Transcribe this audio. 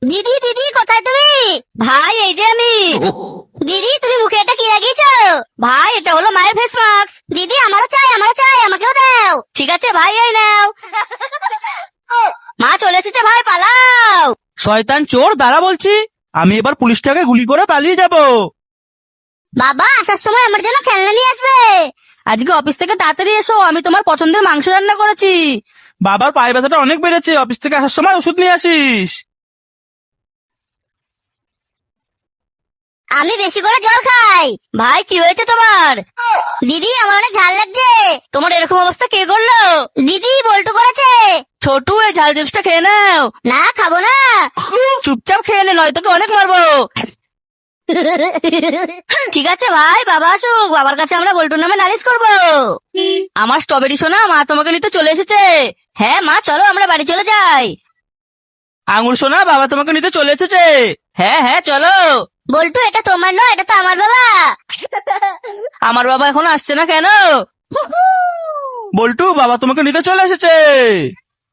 দিদি দিদি কোথায় তুমি? ভাই এই যে আমি। দিদি তুমি মুখে এটা কি লাগিয়েছো? ভাই এটা হলো মায়ের ফেস মাস্ক। দিদি আমারও চাই আমাকেও দাও। ঠিক আছে ভাই এই নাও। মা চলে এসেছে ভাই পালাও। শয়তান চোর দাঁড়া বলছি, আমি এবার পুলিশটাকে গুলি করে পালিয়ে যাব। বাবা আসার সময় আমার জন্য খেলনা নিয়ে আসবে। আজকে অফিস থেকে তাড়াতাড়ি এসো, আমি তোমার পছন্দের মাংস রান্না করেছি। বাবার পায়ে ব্যথাটা অনেক বেড়েছে, অফিস থেকে আসার সময় ওষুধ নিয়ে আসিস। আমি বেশি করে জল খাই। ভাই কি হয়েছে তোমার? দিদি আমার অনেক ঝাল লাগছে। তোমার এরকম অবস্থা কে করলো? দিদি বল্টু করেছে। ছোটু এই ঝাল জিনিসটা খেয়ে নাও। না খাবো না। চুপচাপ খেয়ে নে, নয় তোকে অনেক মারবো। ঠিক আছে ভাই, বাবা আসুক, বাবার কাছে আমরা বল্টুর নামে নালিশ করবো। আমার স্ট্রবেরি সোনা, মা তোমাকে নিতে চলে এসেছে। হ্যাঁ মা চলো আমরা বাড়ি চলে যাই। আঙুর সোনা, বাবা তোমাকে নিতে চলে এসেছে। হ্যাঁ হ্যাঁ চলো। বল্টু এটা তোমার নয়, এটা তো আমার বাবা। আমার বাবা এখন আসছে না কেন? বল্টু বাবা তোমাকে নিতে চলে এসেছে।